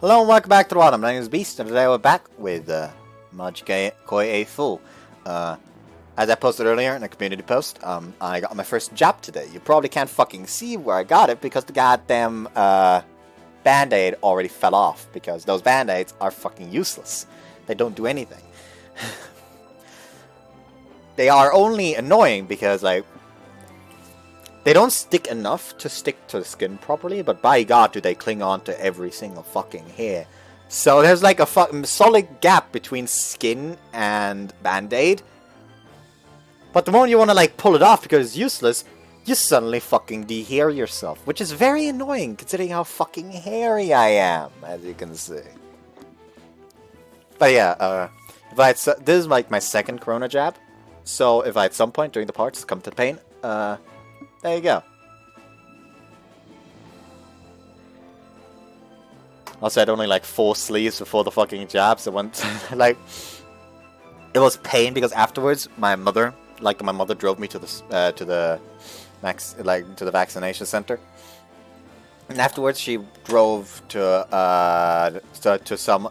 Hello and welcome back to the bottom. My name is Beast, and today we're back with Majikoi A Full. As I posted earlier in a community post, I got my first job today. You probably can't fucking see where I got it because the goddamn band-aid already fell off, because those band-aids are fucking useless. They don't do anything. They are only annoying because, like, they don't stick enough to stick to the skin properly, but by God do they cling on to every single fucking hair. So there's like a solid gap between skin and band-aid. But the moment you want to like pull it off because it's useless, you suddenly fucking de-hair yourself, which is very annoying considering how fucking hairy I am, as you can see. But yeah, this is like my second Corona jab, so if I at some point during the parts come to the pain, there you go. Also, I had only like 4 sleeves before the fucking jab, so when like it was pain because afterwards my mother drove me to the vaccination center, and afterwards she drove to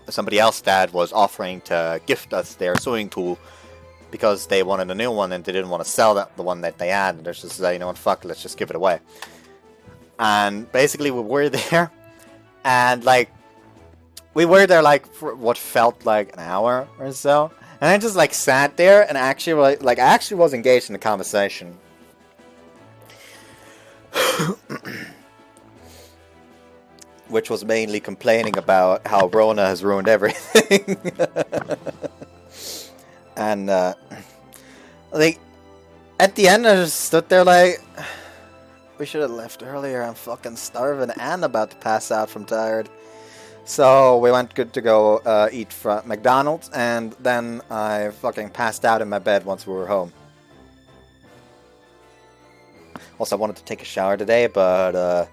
somebody else that was offering to gift us their sewing tool because they wanted a new one and they didn't want to sell the one that they had. And they're just like, you know what, fuck, let's just give it away. And basically we were there, and like we were there like for what felt like an hour or so. And I just like sat there and actually like I actually was engaged in a conversation. Which was mainly complaining about how Rona has ruined everything. And like at the end I just stood there like, we should have left earlier. I'm fucking starving and about to pass out from tired. So we went good to go eat from McDonald's, and then I fucking passed out in my bed once we were home. Also, I wanted to take a shower today, but a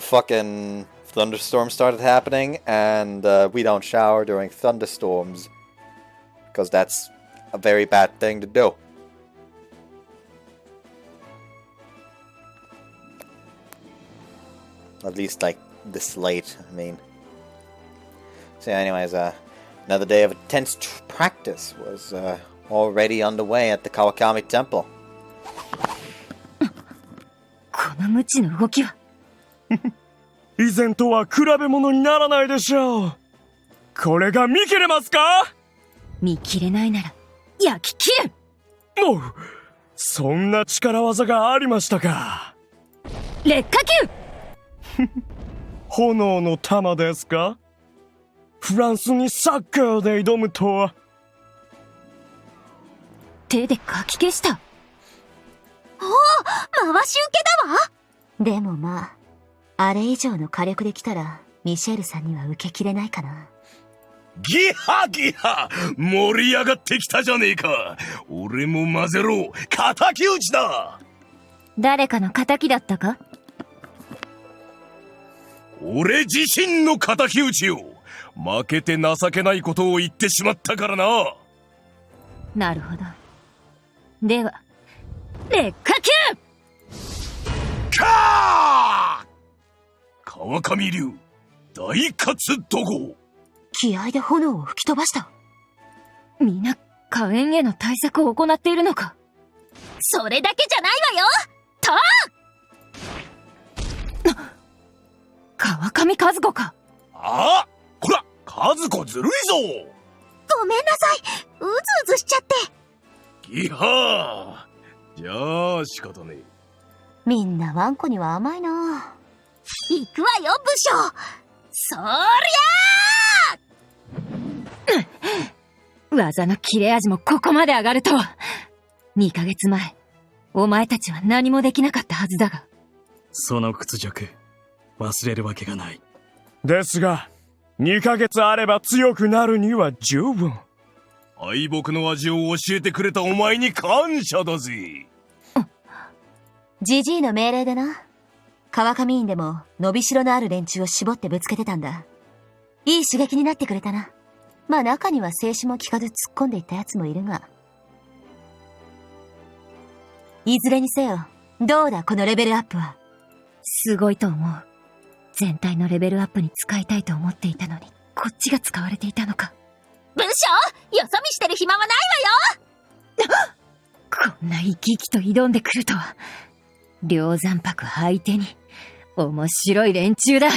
fucking thunderstorm started happening, and we don't shower during thunderstorms because that's a very bad thing to do. At least like this late, I mean. So anyways, another day of intense practice was already underway at the Kawakami Temple. この無知の動きは以前とは比べ物にならないでしょう。これが見切れますか？見切れないなら焼き切る。もうそんな力技がありましたか。劣化球炎の玉ですか？フランスにサッカーで挑むとは。手でかき消した。おお、回し受けだわ。でもまあ、あれ以上の火力で来たらミシェルさんには受けきれないかな。ギハギハ、盛り上がってきたじゃねえか。俺も混ぜろ、敵討ちだ。誰かの敵だったか？俺自身の敵討ちよ。負けて情けないことを言ってしまったからな。なるほど。では劣化球かー！川上流大活怒号。気合で炎を吹き飛ばした。みんな火炎への対策を行っているのか。それだけじゃないわよ。と川上和子か。ああ、こら和子ずるいぞ。ごめんなさい、うずうずしちゃって。ギハー、じゃあ仕方ねえ。みんなワンコには甘いな。行くわよ武将。そりゃー技の切れ味もここまで上がるとは。2ヶ月前お前たちは何もできなかったはずだが。その屈辱忘れるわけがない。ですが2ヶ月あれば強くなるには十分。敗北の味を教えてくれたお前に感謝だぜ。ジジイの命令でな。川上院でも伸びしろのある連中を絞ってぶつけてたんだ。いい刺激になってくれたな。まあ中には静止も聞かず突っ込んでいったやつもいるが。いずれにせよ、どうだこのレベルアップは。すごいと思う。全体のレベルアップに使いたいと思っていたのに、こっちが使われていたのか。部将、よそ見してる暇はないわよ。こんな生き生きと挑んでくるとは。梁山泊相手に、面白い連中だ。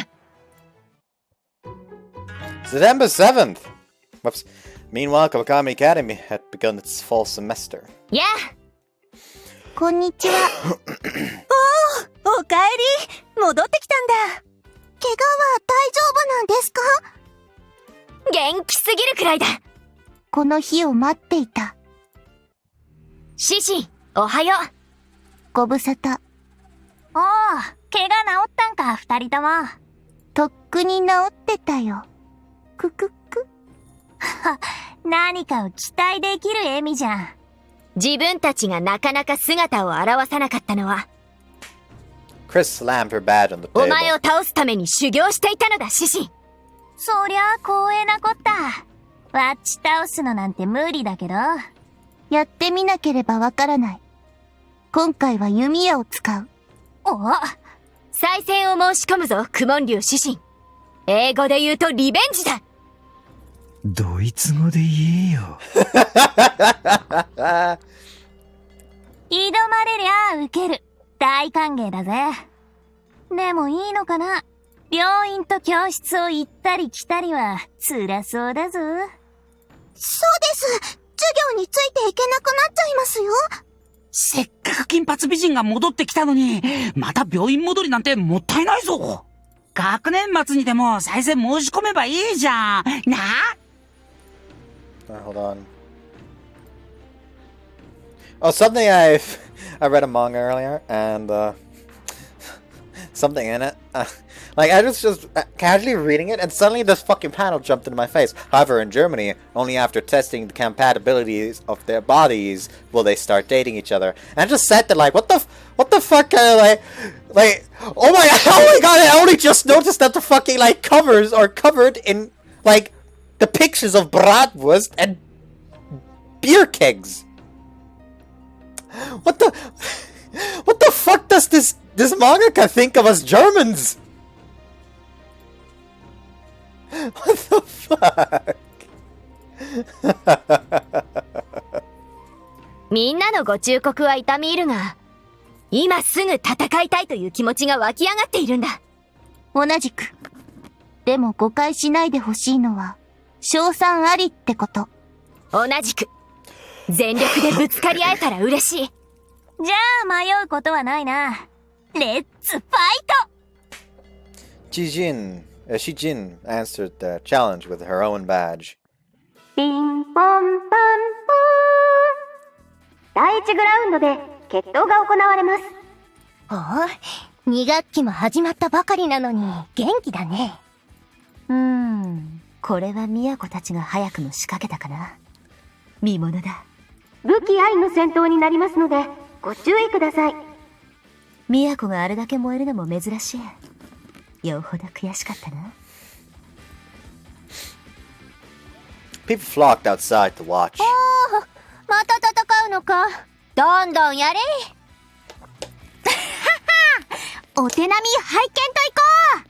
September 7th! Whoops. Meanwhile, Kawakami Academy had begun its fall semester. やあ。こんにちは。おかえり。戻ってきたんだ。怪我は大丈夫なんですか？元気すぎるくらいだ。この日を待っていた。シシ、おはよう。ご無沙汰。おお、怪我治ったんか、二人とも。とっくに治ってたよ。くくく。何かを期待できる笑みじゃん。自分たちがなかなか姿を現さなかったのは、Chris slammed her bat on the お table. 前を倒すために修行していたのだ、シシ。そりゃあ光栄なこった。わっち倒すのなんて無理だけど。やってみなければわからない。今回は弓矢を使う。お、再戦を申し込むぞ、クモン竜シシン。英語で言うとリベンジだ。ドイツ語で言えよ。挑まれりゃウケる。大歓迎だぜ。でもいいのかな？病院と教室を行ったり来たりは辛そうだぞ。そうです。授業についていけなくなっちゃいますよ。せっかく金髪美人が戻ってきたのに、また病院戻りなんてもったいないぞ。学年末にでも再戦申し込めばいいじゃん。なあHold on. Oh, something I read a manga earlier, and something in it. Like I was just casually reading it, and suddenly this fucking panel jumped into my face. However, in Germany, only after testing the compatibilities of their bodies will they start dating each other. And I just said that, like, what the fuck, like, oh my god! I only just noticed that the fucking like covers are covered in like the pictures of bratwurst and beer kegs. What the fuck does this mangaka think of us Germans? What the fuck? みんなのご忠告は痛み入るが、今すぐ戦いたいという気持ちが湧き上がっているんだ。同じく。でも誤解しないでほしいのは、賞賛ありってこと。同じく。全力でぶつかり合えたら嬉しい。じゃあ迷うことはないな。レッツファイト。Shijin answered the challenge with her own badge. ピンポンパンポーン。第1グラウンドで決闘が行われます。お、2学期も始まったばかりなのに元気だね。これは宮子たちが早くも仕掛けたかな。見ものだ。武器ありの戦闘になりますので、ご注意ください。宮子があれだけ燃えるのも珍しい。よほど悔しかったな。People flocked outside to watch. また戦うのか。どんどんやれ。お手並み拝見といこう。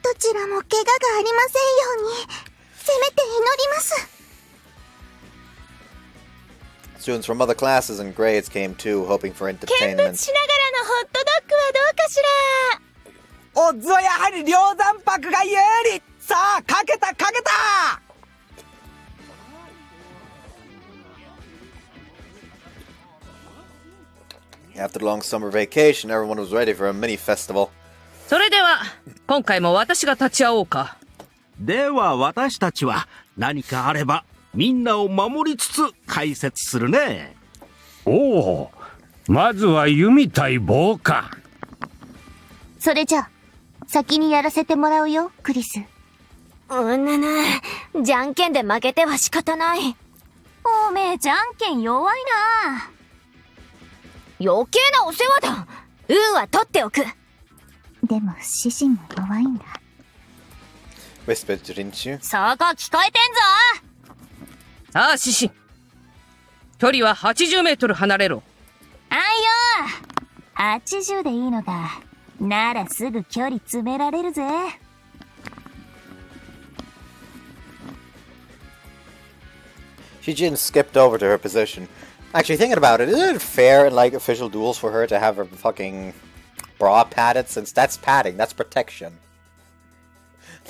どちらも怪我がありませんように、せめて祈ります。Students from other classes and grades came too, hoping for 見物 entertainment. しながらのホットドッグはどうかしら。オッズはやはり梁山泊が有利。さあ、かけたかけた。After the long summer vacation, everyone was ready for a mini festival. それでは今回も私が立ち会おうか。では私たちは何かあればみんなを守りつつ解説するね。おお、まずは弓対棒か。それじゃあ、先にやらせてもらうよ、クリス。じゃんけんで負けては仕方ない。おめえじゃんけん弱いな。余計なお世話だ。運は取っておく。でも、獅子も弱いんだ。Whispered to Rinchu. そこ聞こえてんぞ。さあ獅子、距離は80メートル離れろ。あいよ、80でいいのか。ならすぐ距離詰められるぜ。Shijin skipped over to her position. Actually, thinking about it, isn't it fair in like official duels for her to have her fucking bra padded? Since that's padding, that's protection.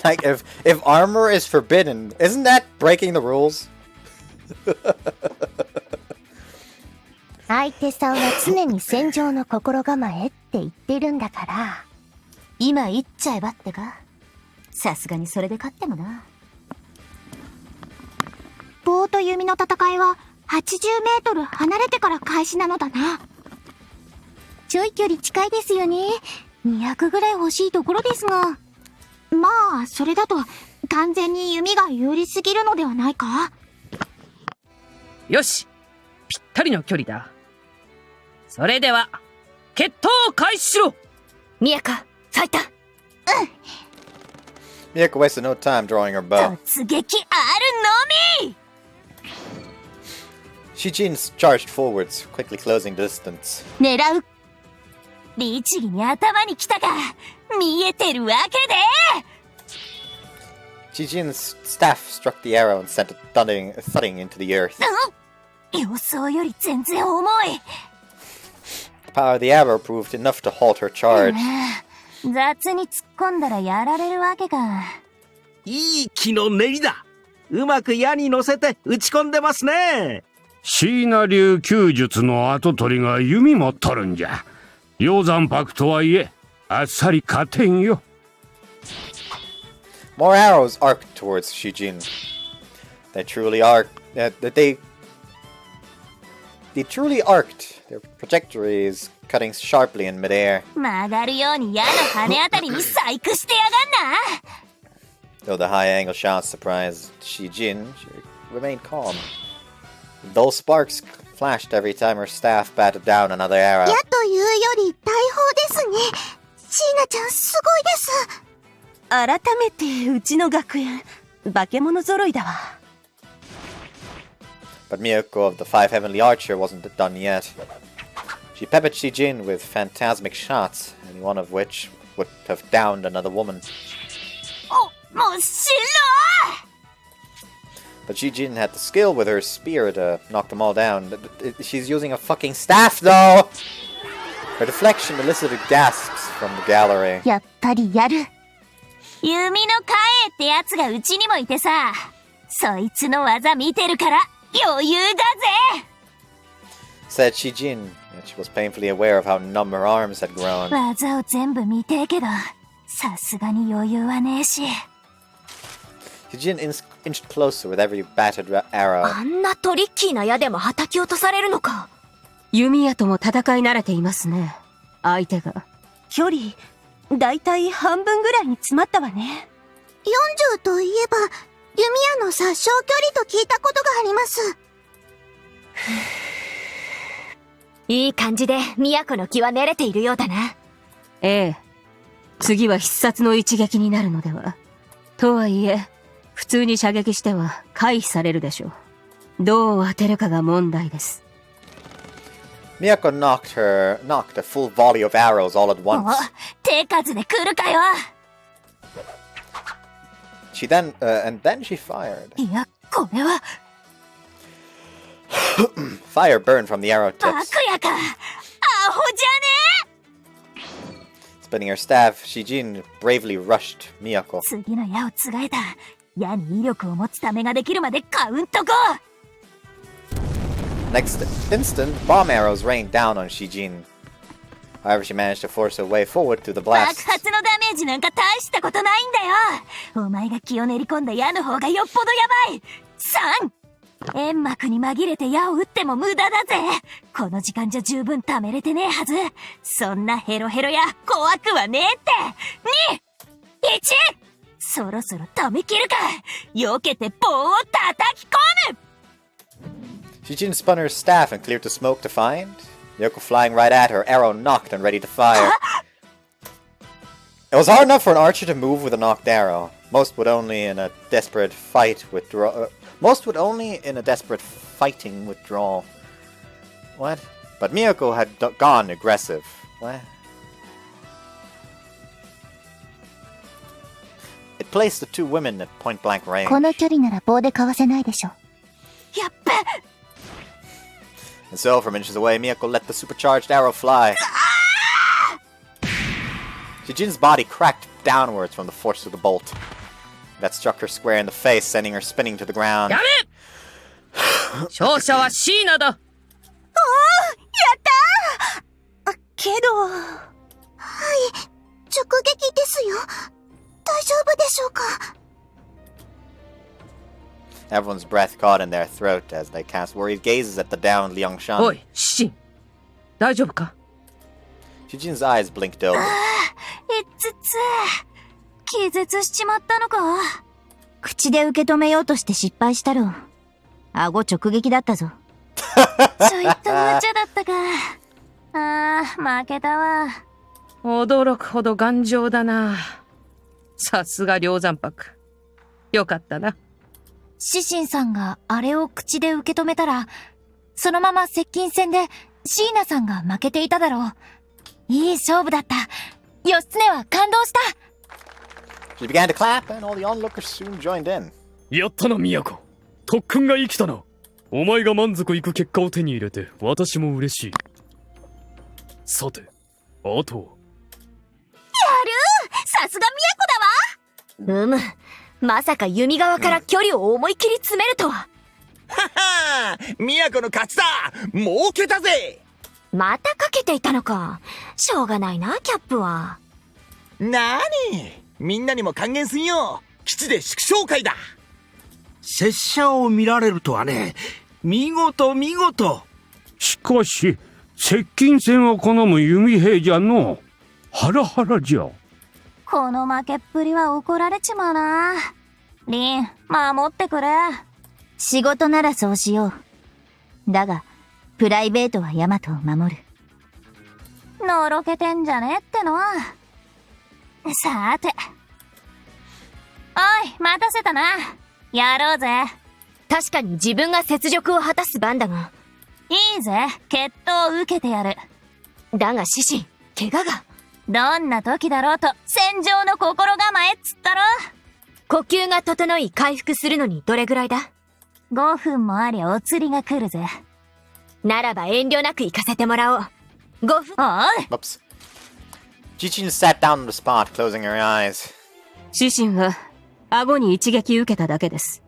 Like if armor is forbidden, isn't that breaking the rules? 相手さんは常に戦場の心構えって言ってるんだから、今言っちゃえばってか。さすがにそれで勝ってもな。棒と弓の戦いは80メートル離れてから開始なのだな。ちょい距離近いですよね。200ぐらい欲しいところですが。まあ、それだと完全に弓が有利すぎるのではないか。よし、ぴったりの距離だ。それでは決闘開始しろ。ミヤカ、ファイター。Miyako wasted no time drawing her bow. 突撃あるのみ。Shijin charged forwards, quickly closing the distance. 狙う。律儀に頭に来たが見えてるわけで。Shijin's staff struck the arrow and sent it thudding into the earth. 予想より全然重い。The power of the arrow proved enough to halt her charge. 雑に突っ込んだらやられるわけか。いい木の練りだ。うまく矢に乗せて打ち込んでますね。椎名流弓術の跡取りが弓持っとるんじゃ。鷹山泊とはいえ、あっさり勝てんよ。More arrows arced towards Shijin. They truly arced. Their trajectories cutting sharply in midair. 曲がるように矢の羽あたりに細工してやがんな。 Though the high-angle shots surprised Shijin, she remained calm. Dull sparks flashed every time her staff batted down another arrow. 矢というより大砲ですね。椎名ちゃんすごいです。改めてうちの学園化け物揃いだわ。 But Miyako of the Five Heavenly Archer wasn't done yet. She peppered Shijin with phantasmic shots, any one of which would have downed another woman. 面白い。 But Shijin had the skill with her spear to knock them all down. She's using a fucking staff, though! Her deflection elicited gasps from the gallery. やっぱりやる。弓のカエってやつがうちにもいてさ、そいつの技見てるから余裕だぜ。 Said Shijin, and she was painfully aware of how numb her arms had grown. 技を全部見てえけど、さすがに余裕はねえし。Shijin inched closer with every battered arrow. あんなトリッキーな矢でも叩き落とされるのか。弓矢とも戦い慣れていますね。相手が。距離、だいたい半分ぐらいに詰まったわね。40といえば、弓矢の殺傷距離と聞いたことがあります。いい感じで都の気は練れているようだな。ええ。次は必殺の一撃になるのでは。とはいえ、普通に射撃しては回避されるでしょう。どう当てるかが問題です。Miyako knocked a full volley of arrows all at once. 手数で来るかよ。 And then she fired. いや、これは Fire burned from the arrow 悪 tips. やか。アホじゃねえ。 Spinning her staff, Shijin bravely rushed Miyako. 次の矢をつがえた。矢に威力を持つためができるまでカウント5。 Next instant, bomb arrows rained down on Shijin. However, she managed to force her way forward through the 爆 blast. 発のダメージなんか大したことないんだよ。お前が気を練り込んだ矢の方がよっぽどやばい。3! 煙幕に紛れて矢を撃っても無駄だぜ。この時間じゃ十分貯めれてねえはず。そんなヘロヘロや怖くはねえって。2! 1! そろそろ止めきるか。避けて棒を叩き込む。 Shijin spun her staff and cleared the smoke to find. Miyako flying right at her, arrow knocked and ready to fire. It was hard enough for an archer to move with a knocked arrow. Most would only in a desperate fighting withdraw. What? But Miyako had gone aggressive. What? It placed the two women at point blank range. この距離なら棒でかわせないでしょ。やっべ And so, from inches away, Miyako let the supercharged arrow fly. Shijin's body cracked downwards from the force of the bolt. That struck her square in the face, sending her spinning to the ground. やめ勝者はシーナだ。けど、はい、直撃ですよ。大丈夫でしょうか。Everyone's breath caught in their throat as they cast worried gazes at the downed Liangshan. おい、シン。大丈夫か？ Shijin's eyes blinked over. 気絶しちまったのか。口で受け止めようとして失敗したろ。顎直撃だったぞ。ちょいと無茶だったか。負けたわ。驚くほど頑丈だな。さすが梁山泊。よかったな。シシンさんがあれを口で受け止めたら、そのまま接近戦でシーナさんが負けていただろう。いい勝負だった。義経は感動した。She began to clap, and all the onlookers soon joined in. やったな、都。特訓が生きたな。お前が満足いく結果を手に入れて、私も嬉しい。さて、あとは。さすが都だわ。まさか弓側から距離を思い切り詰めるとは。はは都の勝ちだ。儲けたぜ。またかけていたのか。しょうがないな、キャップは。なーに、みんなにも還元すんよ。基地で祝勝会だ。拙者を見られるとはね。見事見事。しかし、接近戦を好む弓兵じゃの。ハラハラじゃ。この負けっぷりは怒られちまうな。リン、守ってくれ。仕事ならそうしよう。だが、プライベートはヤマトを守る。のろけてんじゃねえっての。さーて。おい、待たせたな。やろうぜ。確かに自分が雪辱を果たす番だが。いいぜ、決闘を受けてやる。だがシシン、怪我が。どんな時だろうと戦場の心構えっつったろ。呼吸が整い回復するのにどれぐらいだ？ 5 分もありゃお釣りが来るぜ。ならば遠慮なく行かせてもらおう。5分。おい。 Oops. Jichin sat down on the spot, closing her eyes. シシンは顎に一撃受けただけです。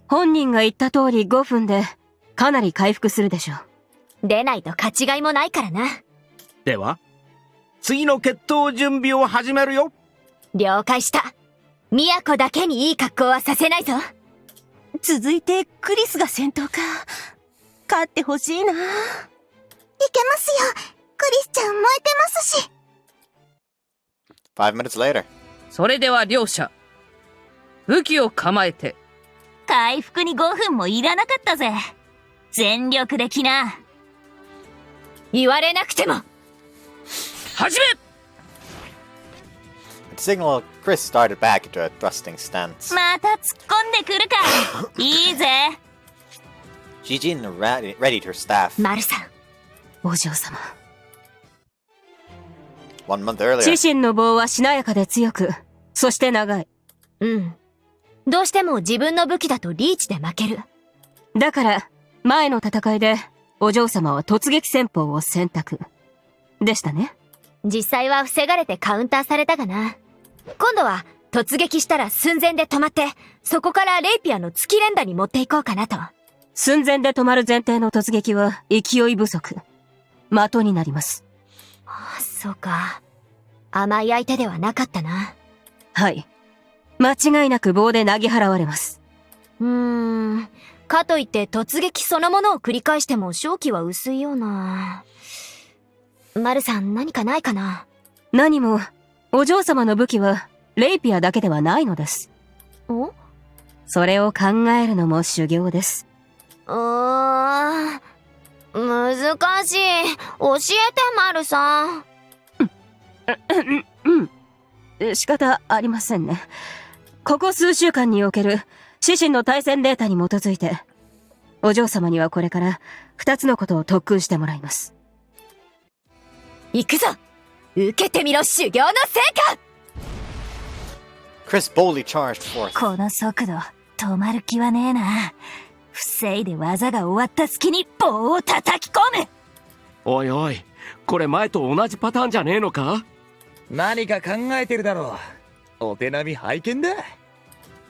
本人が言った通り5分でかなり回復するでしょう。出ないと勝ちがいもないからな。では、次の決闘準備を始めるよ。了解した。都だけにいい格好はさせないぞ。続いてクリスが先頭か。勝ってほしいな。いけますよ。クリスちゃん燃えてますし。5 minutes later. それでは両者、武器を構えて。回復に5分もいらなかったぜ。全力で来な。言われなくても。始め。 At the signal, Chris started back into a thrusting stance. また突っ込んでくるか。いいぜ。Jijin readied her staff. マルさん、お嬢様。1 month earlier. シシンの棒はしなやかで強く、そして長い。どうしても自分の武器だとリーチで負ける。だから、前の戦いで、お嬢様は突撃戦法を選択。でしたね。実際は防がれてカウンターされたがな。今度は、突撃したら寸前で止まって、そこからレイピアの月連打に持っていこうかなと。寸前で止まる前提の突撃は勢い不足。的になります。そうか。甘い相手ではなかったな。はい。間違いなく棒で投げ払われます。かといって突撃そのものを繰り返しても勝機は薄いような。マルさん、何かないかな？何も、お嬢様の武器はレイピアだけではないのです。それを考えるのも修行です。難しい。教えて、マルさん。仕方ありませんね。ここ数週間におけるシシンの対戦データに基づいて、お嬢様にはこれから2つのことを特訓してもらいます。行くぞ！受けてみろ、修行の成果！ Chris boldly charged forth. この速度、止まる気はねえな。防いで技が終わった隙に棒を叩き込む。おいおい、これ前と同じパターンじゃねえのか？何か考えてるだろう。お手並み拝見だ。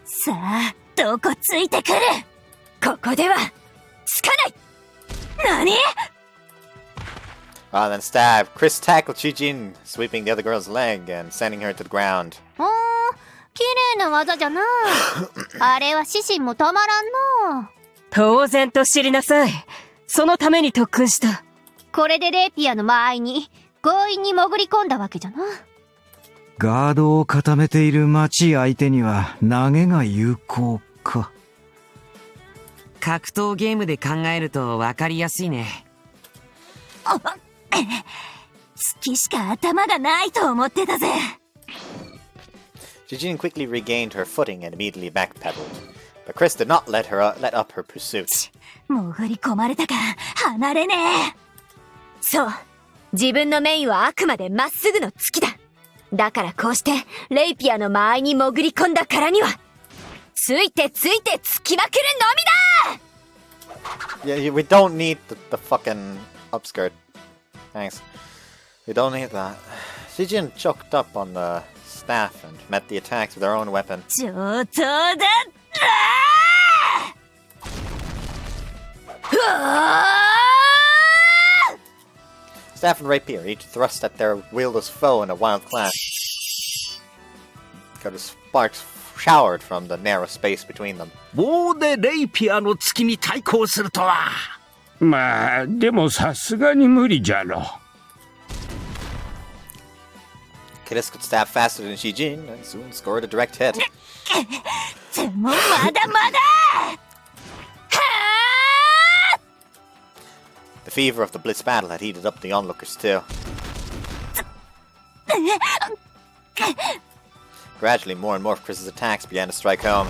さあ、どこついてくる？ここではつかない。何Then stab. Chris tackled Shijin, sweeping the other girl's leg and sending her to the ground. 綺麗な技じゃな。あれは獅子もたまらんな。当然と知りなさい。そのために特訓した。これでレイピアの間合いに強引に潜り込んだわけじゃな。ガードを固めている町相手には投げが有効か。格闘ゲームで考えると分かりやすいね。月しか頭がないと思ってたぜ。Shijin quickly regained her footing and immediately backpedaled. But Chris did not let up her pursuit. 潜り込まれたか離れねえ。そう。自分のメインはあくまでまっすぐの月だ。だからこうしてレイピアの間合いに潜り込んだからにはついてついてつきまくるのみだ。 Yeah, we don't need the fucking upskirt. Thanks. We don't need that. Shijin choked up on the staff and met the attacks with her own weapon. 上等だ。Staff and rapier each thrust at their wieldless foe in a wild clash. Got sparks showered from the narrow space between them. 棒でレイピアの月に対抗するとは。まあ、でもさすがに無理じゃろ。Chris could stab faster than Shijin and soon scored a direct hit. でもまだまだ。The fever of the Blitz battle had heated up the onlookers too. Gradually, more and more of Chris's attacks began to strike home.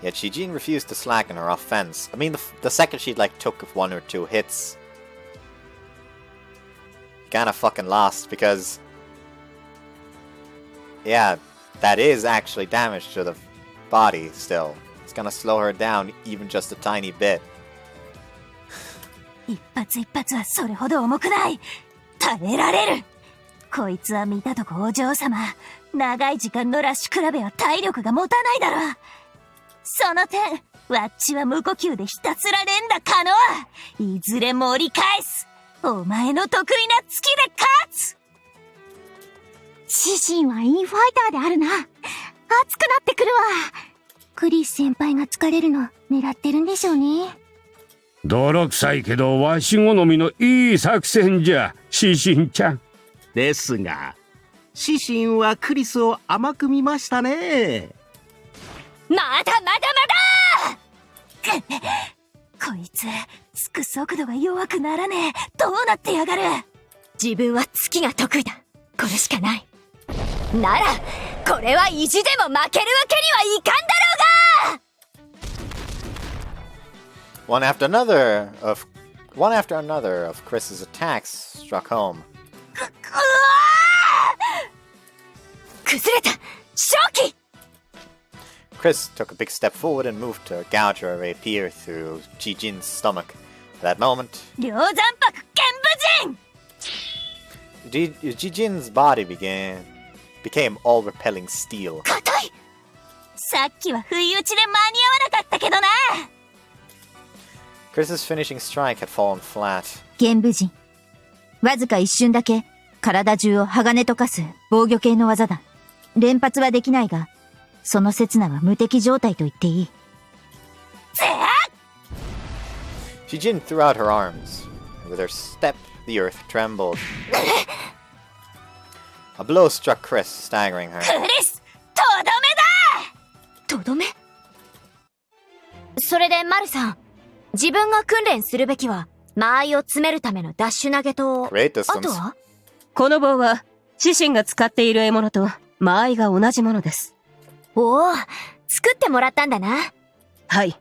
Yet Shijin refused to slacken her offense. I mean, the second she took 1 or 2 hits, kinda fucking lost because, yeah, that is actually damage to the body still. It's gonna slow her down even just a tiny bit. 一発一発はそれほど重くない。耐えられる。こいつは見たとこお嬢様。長い時間のラッシュ比べは体力が持たないだろう。その点、わっちは無呼吸でひたすら連打可能。いずれ盛り返す。お前の得意な月で勝つ。獅子はいいファイターであるな。熱くなってくるわ。クリス先輩が疲れるの狙ってるんでしょうね。泥臭いけどわし好みのいい作戦じゃ、シシンちゃん。ですが、シシンはクリスを甘く見ましたね。まだまだまだこいつ、つく速度が弱くならねえ。どうなってやがる。自分は月が得意だ。これしかない。なら、これは意地でも負けるわけにはいかんだろうが。One after another of Chris's attacks struck home. 崩れた。勝機。Chris took a big step forward and moved to gouge her rapier through Jijin's stomach. At that moment, 両山泊剣武人 Jijin's body became all repelling steel. 硬い。さっきは不意打ちで間に合わなかったけどな。Chris's finishing strike had fallen flat. 剣武人。わずか一瞬だけ体中を鋼溶かす防御系の技だ。連発はできないが、その刹那は無敵状態と言っていい。Shijin threw out her arms, and with her step, the earth trembled. A blow struck Chris, staggering her. クリス、とどめだ。とどめ？それでマルさん、自分が訓練するべきは間合いを詰めるためのダッシュ投げと、あとは？この棒は自身が使っている獲物と間合いが同じものです。おお、作ってもらったんだな。はい。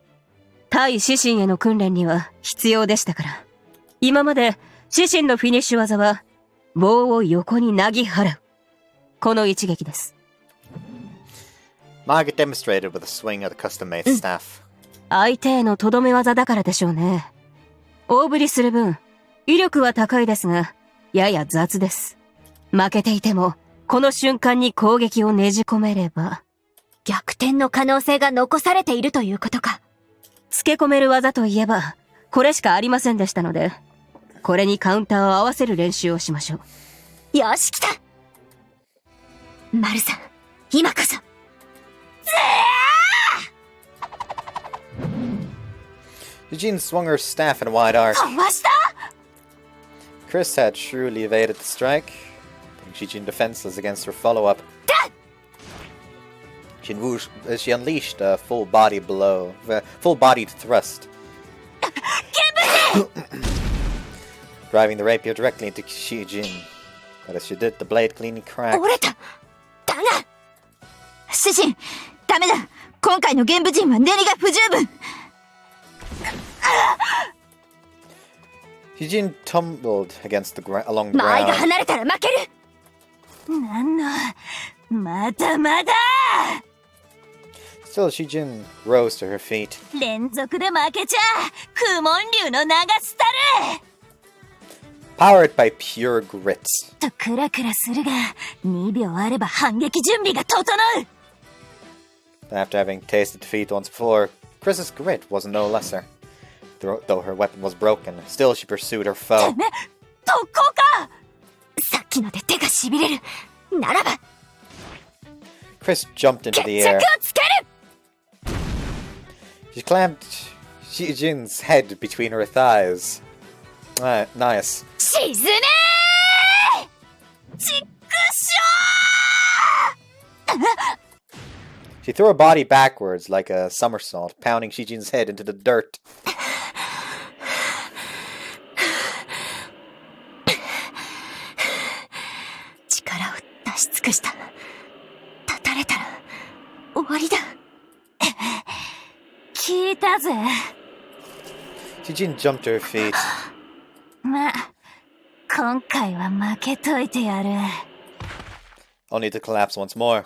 対自身への訓練には必要でしたから。今まで自身のフィニッシュ技は棒を横になぎ払う。この一撃です。Margaret demonstrated with a swing of the custom-made staff. 相手へのとどめ技だからでしょうね。大振りする分、威力は高いですが、やや雑です。負けていても、この瞬間に攻撃をねじ込めれば、逆転の可能性が残されているということか。つけ込める技といえば、これしかありませんでしたので、これにカウンターを合わせる練習をしましょう。よし、来た！マルさん、今こそ。Eugene swung her staff in a wide arc. Chris had shrewdly evaded the strike, putting Eugene defenseless against her follow-up. She unleashed a full-bodied thrust, driving the rapier directly into Eugene. But as she did, the blade cleanly cracked. だが主人、ダメだ。今回の玄武陣は練りが不十分。Eugene tumbled against along the 間合いが ground. 離れたら負ける。なんの、まだまだ。Still, Eugene rose to her feet. 連続で負けちゃ苦悶流の流すたる。Powered by pure grit. とクラクラするが2秒あれば反撃準備が整う。After having tasted defeat once before, Chris's grit was no lesser. Though her weapon was broken, still she pursued her foe. 特攻か。さっきので手がしびれる。ならば Chris jumped into the air. She clamped Eugene's head between her thighs. Nice. 沈めー！ちくしょー！ She threw her body backwards like a somersault, pounding Shijian's head into the dirt. 力を出し尽くした。立たれたら終わりだ。聞いたぜ。Shijin jumped to her feet. まあ、今回は負けといてやる。Only to collapse once more.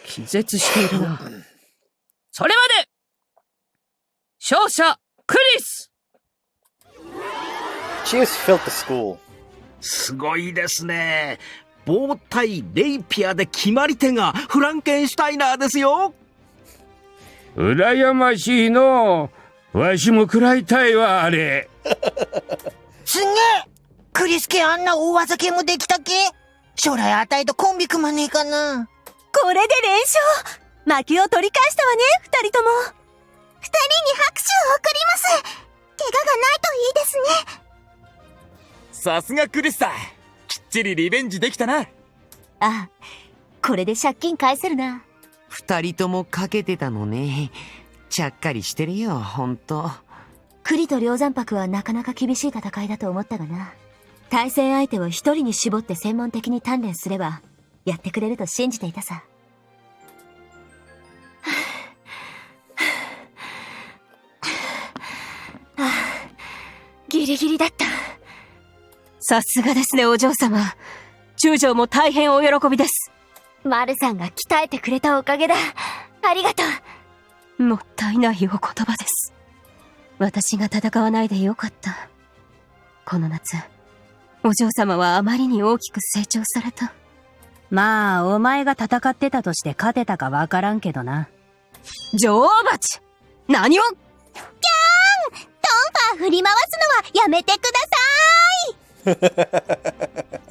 気絶しているな。それまで勝者クリス。 She has filled the school. すごいですね。棒対レイピアで決まり手がフランケンシュタイナーですよ。羨ましいの。わしも食らいたいわ、あれ。すげえ！クリスケあんな大技系もできたけ？将来あたいとコンビ組まねえかな。これで連勝！負けを取り返したわね、二人とも。二人に拍手を送ります。怪我がないといいですね。さすがクリスさん。きっちりリベンジできたな。ああ、これで借金返せるな。二人ともかけてたのね。ちゃっかりしてるよ、ほんと。栗と梁山泊はなかなか厳しい戦いだと思ったがな。対戦相手を一人に絞って専門的に鍛錬すれば、やってくれると信じていたさ。ギリギリだった。さすがですね、お嬢様。中将も大変お喜びです。マルさんが鍛えてくれたおかげだ。ありがとう。もったいないお言葉です。私が戦わないでよかった。この夏、お嬢様はあまりに大きく成長された。まあ、お前が戦ってたとして勝てたかわからんけどな。女王蜂！何を！キャーン！トンファー振り回すのはやめてください。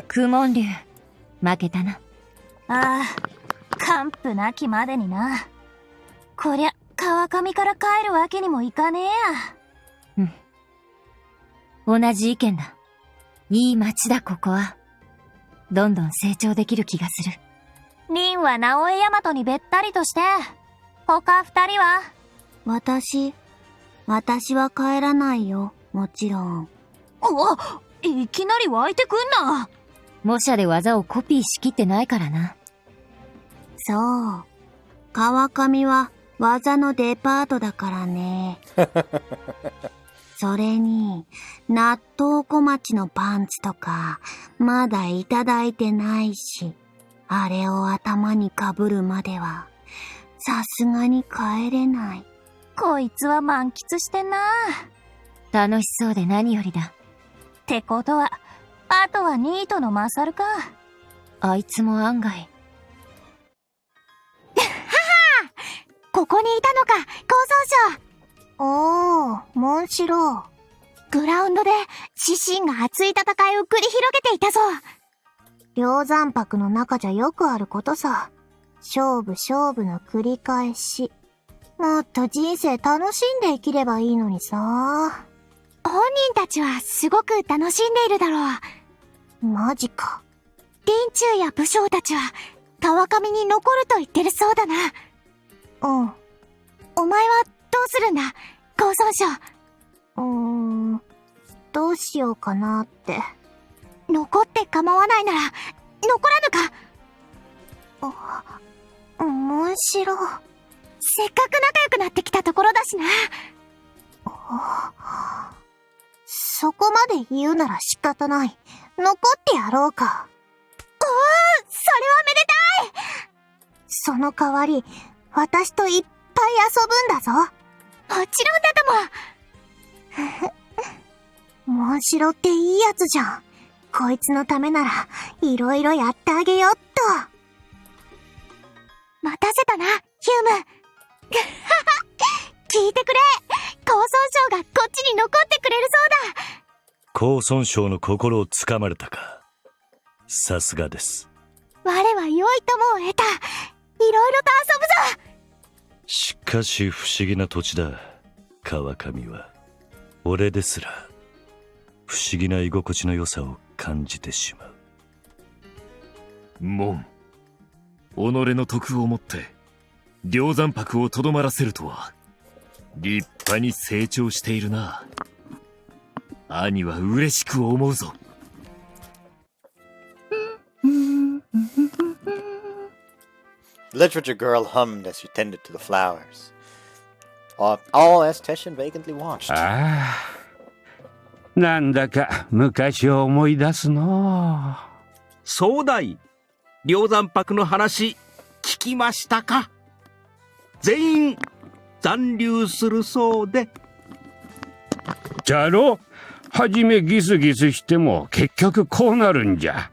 苦悶流、負けたな。ああ、完膚なきまでにな。こりゃ、川上から帰るわけにもいかねえや。うん。同じ意見だ。いい街だ、ここは。どんどん成長できる気がする。リンは直江大和にべったりとして、他二人は？私は帰らないよ、もちろん。お、いきなり湧いてくんな。模写で技をコピーしきってないからな。そう。川上は技のデパートだからね。それに、納豆小町のパンツとか、まだいただいてないし。あれを頭にかぶるまでは、さすがに帰れない。こいつは満喫してんな。楽しそうで何よりだ。ってことは、あとはニートのマサルか。あいつも案外。ここにいたのか、構想者。おー、モンシロー。グラウンドで、シシンが熱い戦いを繰り広げていたぞ。梁山泊の中じゃよくあることさ。勝負の繰り返し。もっと人生楽しんで生きればいいのにさ。本人たちはすごく楽しんでいるだろう。マジか。林中や武将たちは、川上に残ると言ってるそうだな。うん。お前はどうするんだ、構想者。どうしようかなって。残って構わないなら、残らぬか。面白い。せっかく仲良くなってきたところだしな。そこまで言うなら仕方ない。残ってやろうか。それはめでたい。その代わり、私といっぱい遊ぶんだぞ。もちろんだとも。モンシロっていいやつじゃん。こいつのためなら、いろいろやってあげよっと。待たせたな、ヒューム。聞いてくれ。高村省がこっちに残ってくれるそうだ。高村省の心をつかまれたか。さすがです。我は良い友を得た。いろいろと遊ぶぞ。しかし不思議な土地だ。川上は俺ですら不思議な居心地の良さを感じてしまう。門、己の徳をもって梁山泊をとどまらせるとは立派に成長しているな。兄は嬉しく思うぞ。Literature girl hummed as she tended to the flowers. All as Teshin vacantly watched. ああ、なんだか昔を思い出すの。壮大、梁山泊の話聞きましたか。全員残留するそうで。じゃろ、はじめギスギスしても結局こうなるんじゃ。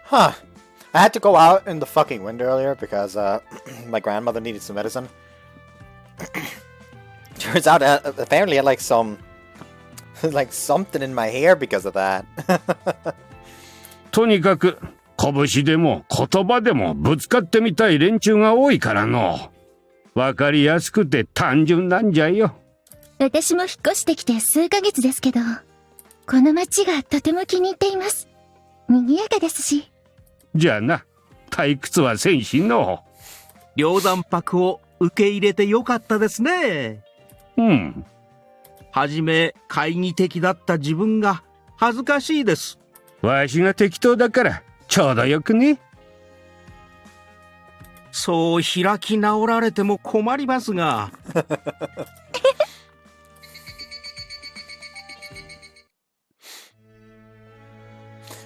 Huh. I had to go out in the fucking wind earlier because my grandmother needed some medicine. Turns out apparently I had like something in my hair because of that. とにかく拳でも言葉でもぶつかってみたい連中が多いからの。わかりやすくて単純なんじゃよ。私も引っ越してきて数ヶ月ですけど、この街がとても気に入っています。賑やかですし。じゃあな、退屈はせんしの。梁山泊を受け入れてよかったですね。うん。はじめ懐疑的だった自分が恥ずかしいです。わしが適当だからちょうどよくね。そう開き直られても困りますが。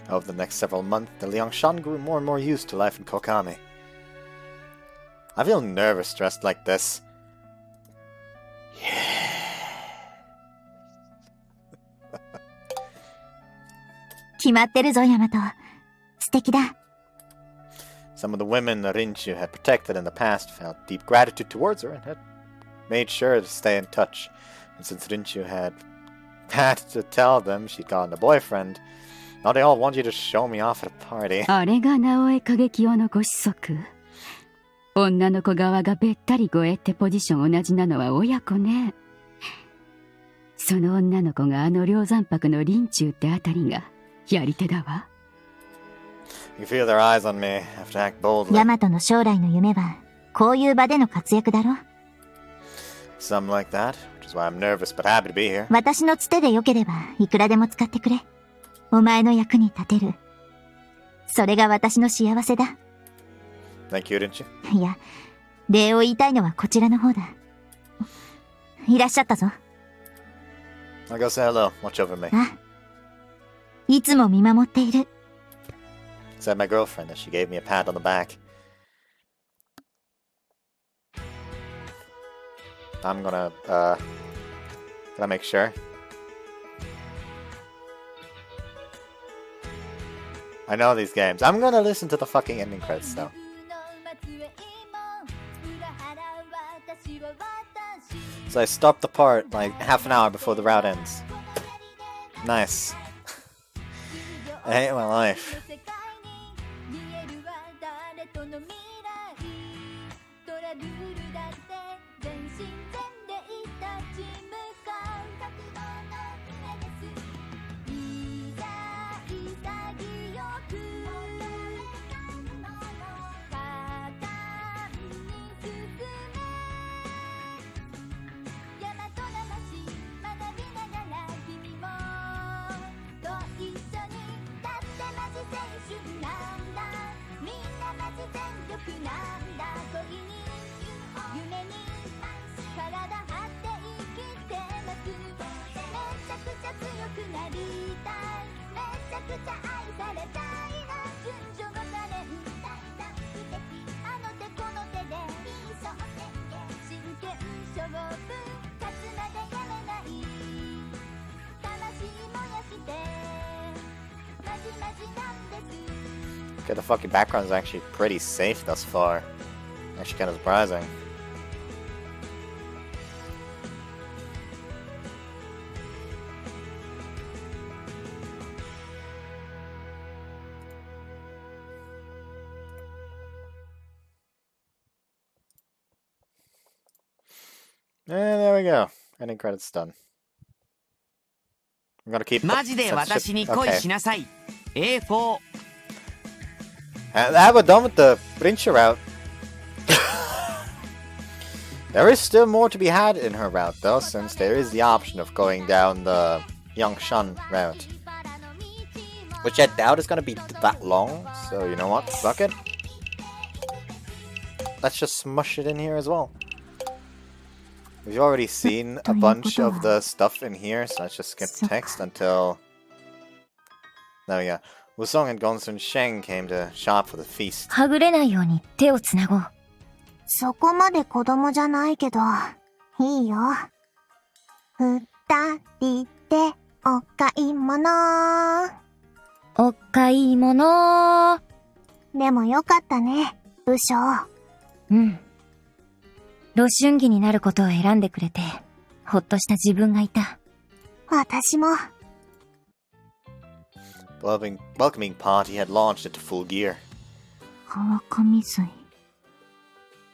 Over the next several months, the Liangshan grew more and more used to life in Kokame. I feel nervous dressed like this. Yeah. 決まってるぞ、ヤマト。素敵だ。Some of the women Rinchu had protected in the past felt deep gratitude towards her and had made sure to stay in touch. And since Rinchu had to tell them she'd gotten a boyfriend, now they all want you to show me off at a party. あれが直江景清のご子息。女の子側がべったり護衛ってポジション同じなのは親子ね。その女の子があの梁山泊の林中ってあたりがやり手だわ。You feel their eyes on me. I have to act boldly. ヤマトの将来の夢はこういう場での活躍だろ。Something like that, which is why I'm nervous but happy to be here. 私のつてでよければいくらでも使ってくれ。お前の役に立てる。それが私の幸せだ。Thank you, didn't you? いや、礼を言いたいのはこちらの方だ。いらっしゃったぞ。I'll go say hello. Watch over me. いつも見守っている。Said my girlfriend as she gave me a pat on the back. I'm gonna, Gotta make sure. I know these games. I'm gonna listen to the fucking ending credits though. So I stopped the part like half an hour before the route ends. Nice. I hate my life. Okay, the fucking background is actually pretty safe thus far. Actually kind of surprising. And there we go. Ending credits done. I'm gonna keep. マジで私に恋しなさい。A4。And that we're done with the Rinchu-Route. There is still more to be had in her route though, since there is the option of going down the Liangshan-Route. Which I doubt is gonna be that long, so you know what, fuck it. Let's just smush it in here as well. We've already seen a bunch of the stuff in here, so let's just skip text until... There we go. Wusong and Gongsun Sheng came to shop for the feast. はぐれないように手をつなごう。そこまで子供じゃないけど、いいよ。二人でお買い物。お買い物。でもよかったね、武将。うん。露春着になることを選んでくれて、ほっとした自分がいた。私も。Welcoming party had launched into full gear. 川上水。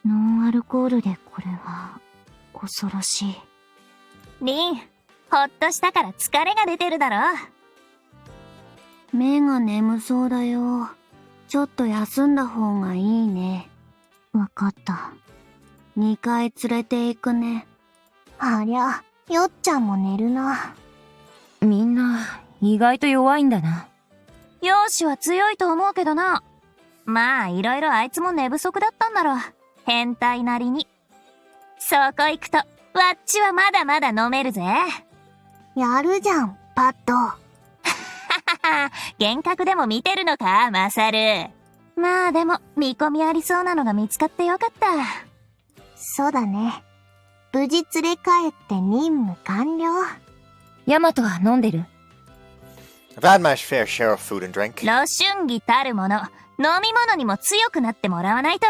ノンアルコールでこれは恐ろしい。リン、ほっとしたから疲れが出てるだろ。目が眠そうだよ。ちょっと休んだ方がいいね。わかった。2階連れて行くね。ありゃ、よっちゃんも寝るな。みんな意外と弱いんだな。容姿は強いと思うけどな。まあいろいろあいつも寝不足だったんだろう。変態なりに。そこ行くと、わっちはまだまだ飲めるぜ。やるじゃん、パッド。ははは、幻覚でも見てるのか、マサル。まあでも、見込みありそうなのが見つかってよかった。そうだね。無事連れ帰って任務完了。ヤマトは飲んでる？ I've had my fair share of food and drink. 露春着たるもの、飲み物にも強くなってもらわないと。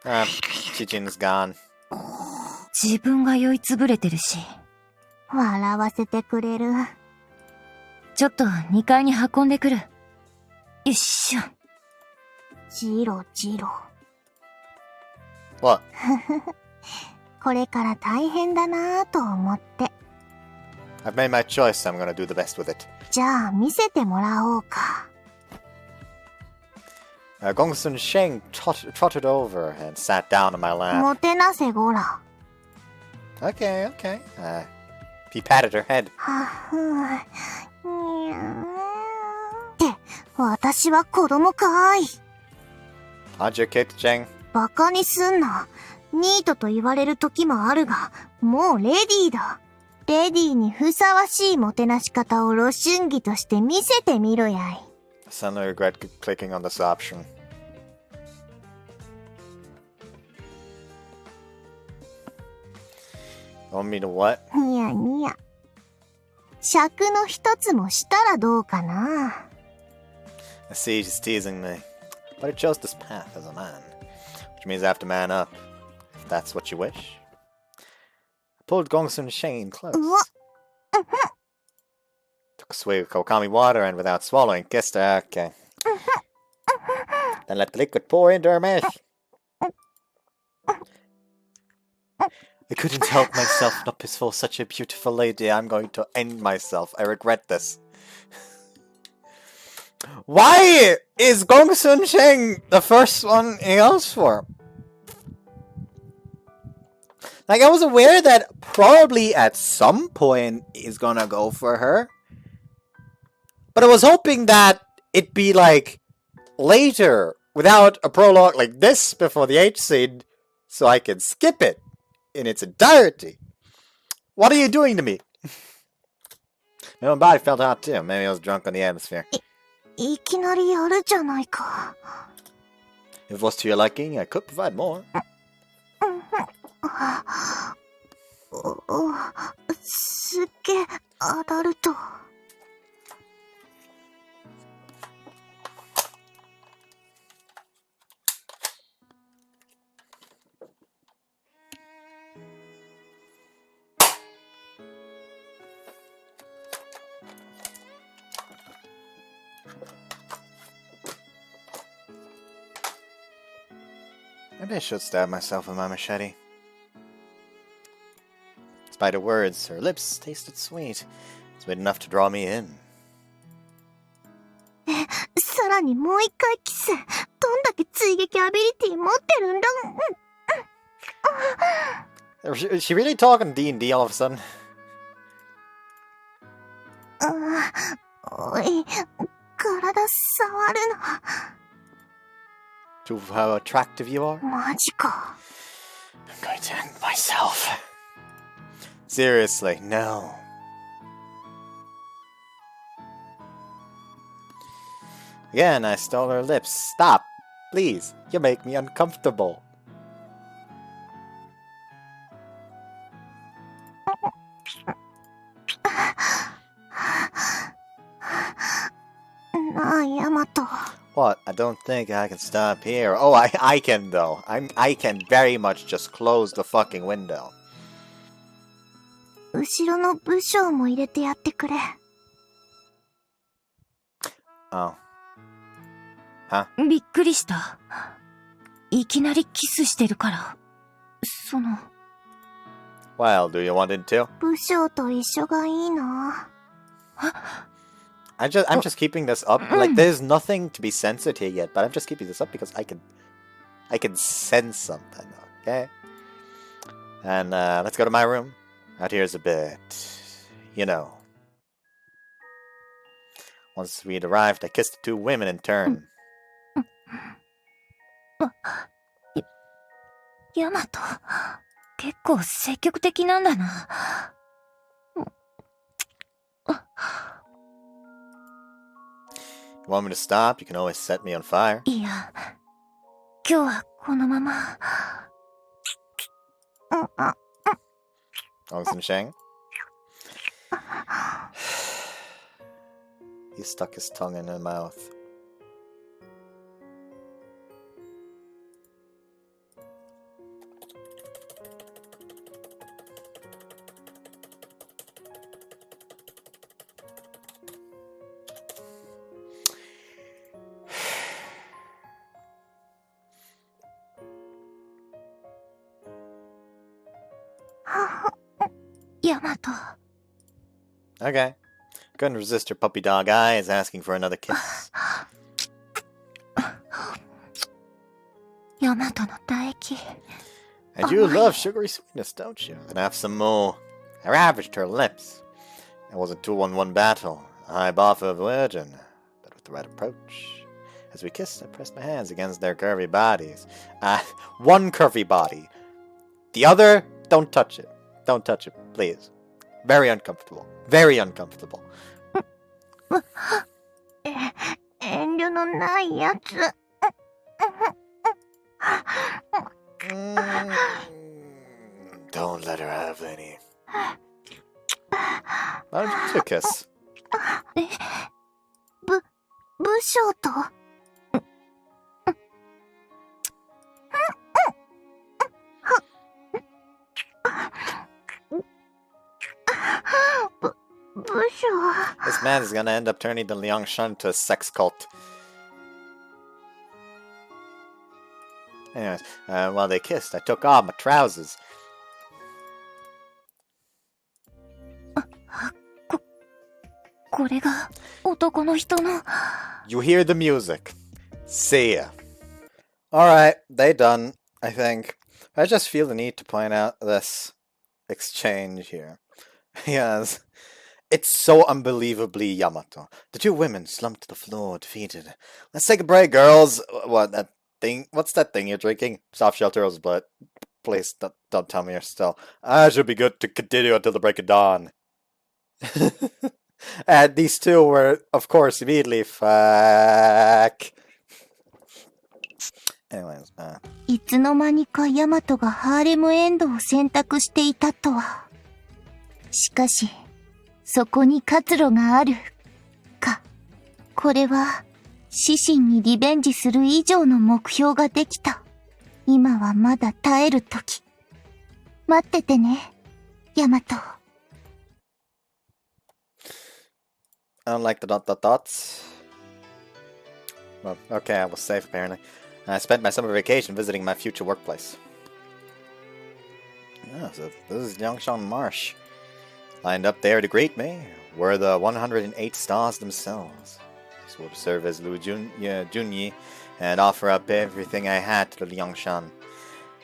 Chijin's gone. 自分が酔いつぶれてるし。笑わせてくれる。ちょっと2階に運んでくる。よいしょ。ジロジロ。What? これから大変だなぁと思って。I've made my choice, so I'm gonna do the best with it. じゃあ見せてもらおうか。Gongsun Sheng trotted over and sat down on my lap. もてなせごら。Okay, okay. He patted her head. って、私は子供かーい。How'd your kick, Cheng? バカにすんな。ニートと言われる時もあるが、もうレディーだ。レディーにふさわしいもてなし方を露春儀として見せてみろやい。Suddenly regret clicking on this option. Want me to what? にやにや。尺の一つもしたらどうかな。I see she's teasing me. But I chose this path as a man. Which means I have to man up. If that's what you wish. I pulled Gongsun Shane close. Took a swig of Kokami water and without swallowing, kissed her. Okay. Then let the liquid pour into her mouth. I couldn't help myself not before such a beautiful lady. I'm going to end myself. I regret this. Why is Gongsun Sheng the first one he goes for? Like, I was aware that probably at some point he's gonna go for her. But I was hoping that it'd be like later, without a prologue like this before the H scene, so I can skip it in its entirety. What are you doing to me? My own body felt hot too. Maybe I was drunk on the atmosphere. いきなりやるじゃないか。If it was to your liking, I could provide more. すっげえアダルト。Maybe I should stab myself with my machete. Despite her words, her lips tasted sweet. Sweet enough to draw me in. さらにもう一回キス。どんだけ追撃アビリティ持ってるんだ。Is she really talking D&D all of a sudden? おい、体触るな。To how attractive you are? マジか。I'm going to end myself. Seriously, no. Again, I stole her lips. Stop. Please. You make me uncomfortable. What? I don't think I can stop here. Oh, I can though. I can very much just close the fucking window. 後ろの武将も入れてやってくれ。Oh. Huh? びっくりした。いきなりキスしてるから。Well, do you want it too? 武将と一緒がいいな。I'm just keeping this up. Like, there's nothing to be censored here yet, but I'm just keeping this up because I can sense something, okay? And let's go to my room. Out here's a bit, you know. Once we'd arrived, I kissed the two women in turn. ヤマト、結構積極的なんだな。You want me to stop? You can always set me on fire. いや、今日はこのまま。Gongsun Sheng? He stuck his tongue in her mouth. Yamato. Okay. Couldn't resist her puppy dog eyes asking for another kiss. Yamato no daeki. And you love sugary sweetness, don't you? Then have some more. I ravaged her lips. It was a 2-on-1 battle. A high bar for a virgin, but with the right approach. As we kissed, I pressed my hands against their curvy bodies. One curvy body. The other, don't touch it. Don't touch it, please. Very uncomfortable. Very uncomfortable. 遠慮のないやつ。Don't let her have any. Why don't you two kiss? 武将と武将 This man is gonna end up turning the Liangshan to a sex cult. Anyways, while they kissed, I took off my trousers. You hear the music. See ya. Alright, they done, I think. I just feel the need to point out this exchange here. Yes. It's so unbelievably Yamato. The two women slumped to the floor, defeated. Let's take a break, girls. What, that thing? What's that thing you're drinking? Soft shell turtle's blood. Please, don't tell me you're still. I should be good to continue until the break of dawn. And these two were, of course, immediately fuck. Anyways, いつの間にかヤマトがハーレムエンドを選択していたとは。しかし、そこに活路がある。か。これは、死神にリベンジする以上の目標ができた。今はまだ耐える時。待っててね、ヤマト。I don't like the dots. Well, okay, I was safe apparently. I spent my summer vacation visiting my future workplace. Oh, so this is Liangshan Marsh. Lined up there to greet me were the 108 stars themselves. I swore to serve as Junyi and offer up everything I had to the Liangshan.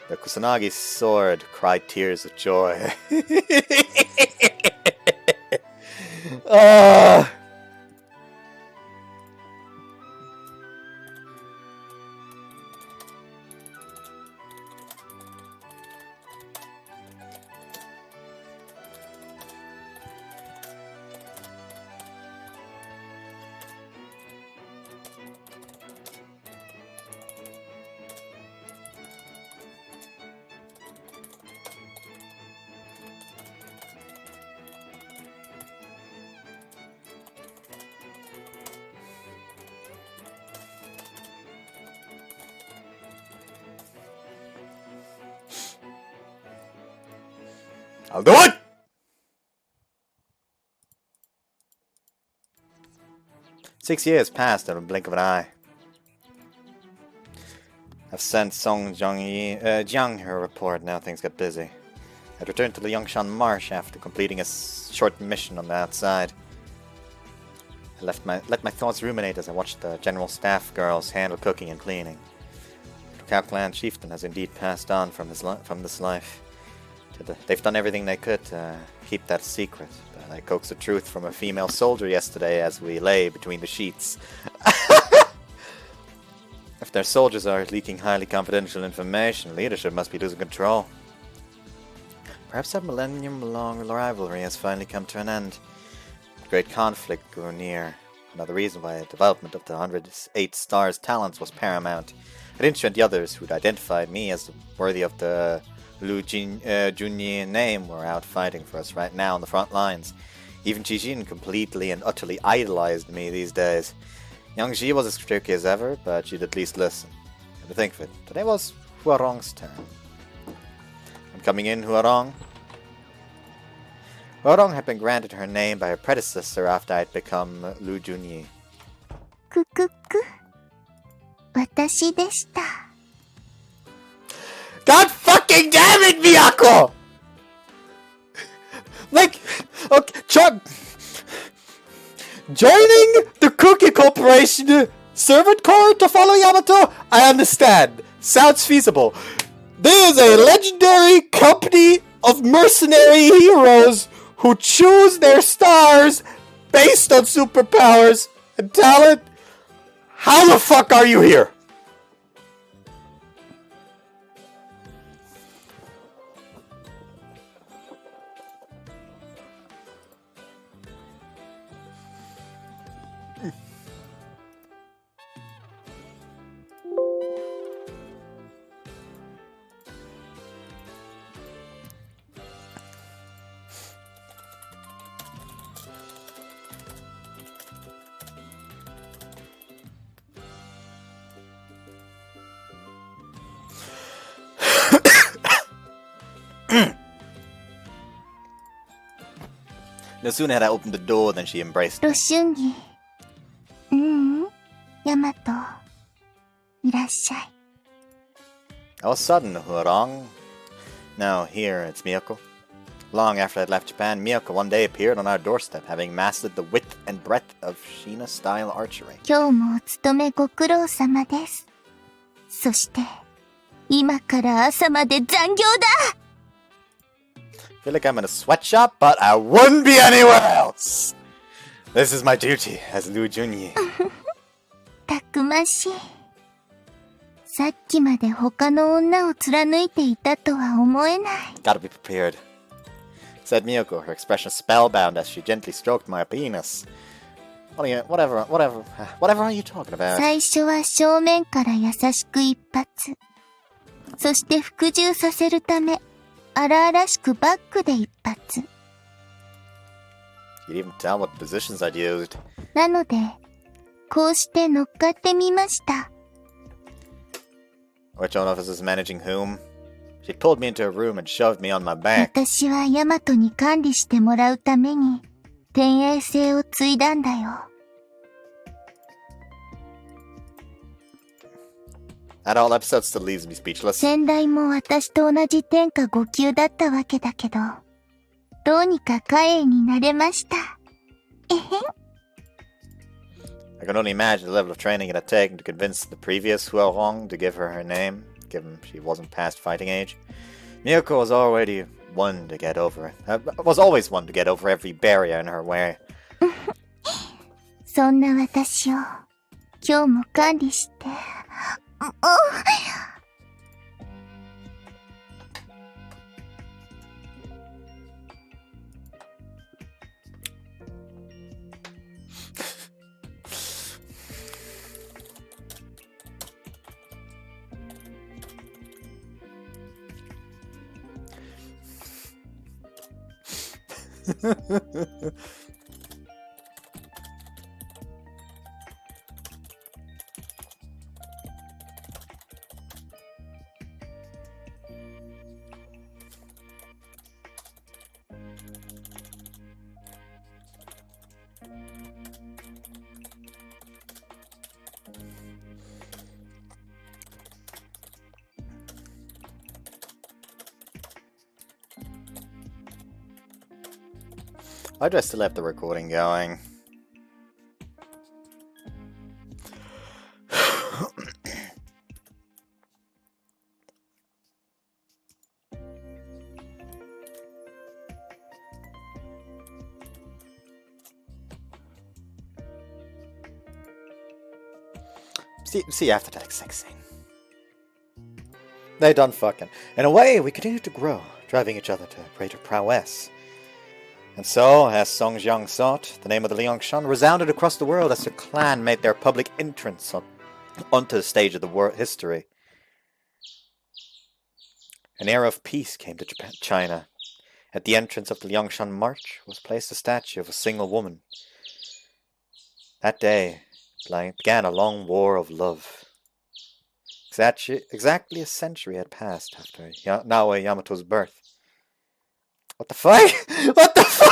The Kusanagi's sword cried tears of joy. I'll do it! Six years passed in a blink of an eye. I've sent Song Jiang her report, now things got busy. I'd returned to the Liangshan Marsh after completing a short mission on the outside. I let my thoughts ruminate as I watched the general staff girls handle cooking and cleaning. The Cow Clan chieftain has indeed passed on from this life. They've done everything they could to keep that secret, but I coaxed the truth from a female soldier yesterday as we lay between the sheets. If their soldiers are leaking highly confidential information, leadership must be losing control. Perhaps that millennium-long rivalry has finally come to an end. The great conflict grew near. Another reason why the development of the 108 Stars' talents was paramount. Rinchu and the others who'd identified me as worthy of the Junyi name were out fighting for us right now on the front lines. Even Chijin completely and utterly idolized me these days. Young Ji was as tricky as ever, but she'd at least listen. And to think of it, today was Huarong's turn. I'm coming in, Huarong. Huarong had been granted her name by her predecessor after I'd become Lu Junyi. くくく。私でした。God fucking damn it, Miyako! Like, okay, joining the Cookie Corporation servant corps to follow Yamato? I understand. Sounds feasible. There is a legendary company of mercenary heroes who choose their stars based on superpowers and talent. How the fuck are you here? No sooner had I opened the door than she embraced me. ロシュンギ。ヤマト。いらっしゃい。 All of a sudden, Hurong. Now, here, it's Miyako. Long after I'd left Japan, Miyako one day appeared on our doorstep, having mastered the width and breadth of Shina-style archery. 今日もお勤めご苦労様です。そして、今から朝まで残業だ I feel like I'm in a sweatshop, but I wouldn't be anywhere else! This is my duty as Liu Junyi. たくましい。さっきまで他の女を貫いていたとは思えない。Gotta be prepared, said Miyako, her expression spellbound as she gently stroked my penis. Whatever are you talking about? 最初は正面から優しく一発。そして服従させるため、荒々しくバックで一発。You'd even tell what positions I'd used. なので、こうして乗っかってみました。Which one of us is managing whom? She pulled me into a room and shoved me on my back. 私はヤマトに管理してもらうために、天衛星を継いだんだよ。That whole episode still leaves me speechless. 先代も私と同じ天下5級だったわけだけど、どうにか華栄になれました。えへん。I can only imagine the level of training it had taken to convince the previous Huarong to give her name, given she wasn't past fighting age. Miyako was already one to get over. Was always one to get over every barrier in her way. そんな私を今日も管理して。Why do I still have the recording going? See after that exact scene. They done fucking. In a way, we continued to grow, driving each other to greater prowess. And so, as Song Jiang thought, the name of the Liangshan resounded across the world as the clan made their public entrance onto the stage of the world history. An era of peace came to China. At the entrance of the Liangshan March was placed a statue of a single woman. That day began a long war of love. Exactly a century had passed after Naoe Yamato's birth. What the fuck? What the fuck?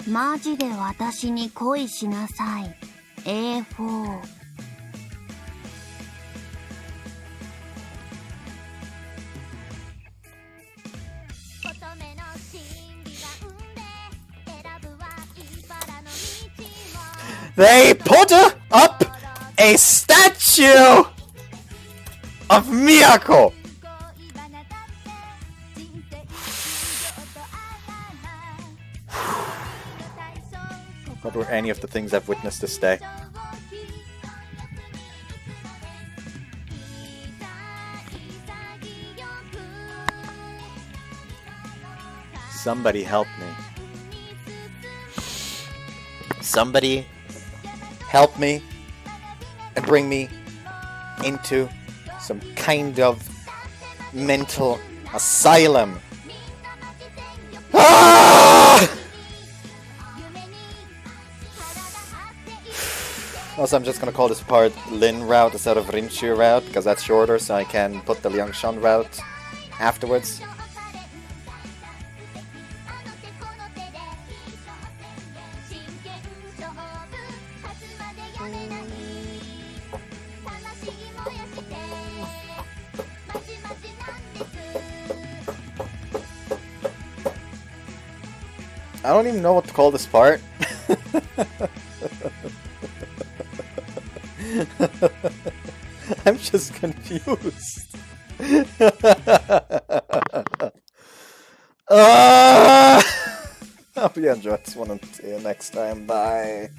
マジで私に恋しなさい。A4。They put up a statue of Miyako. What were any of the things I've witnessed this day? Somebody help me. Somebody help me and bring me into some kind of mental asylum. Ah! Also, I'm just gonna call this part Lin-Route instead of Rinchu-Route because that's shorter, so I can put the Liangshan-Route afterwards. I don't even know what to call this part. I'm just confused. I hope you enjoyed this one and see you next time. Bye.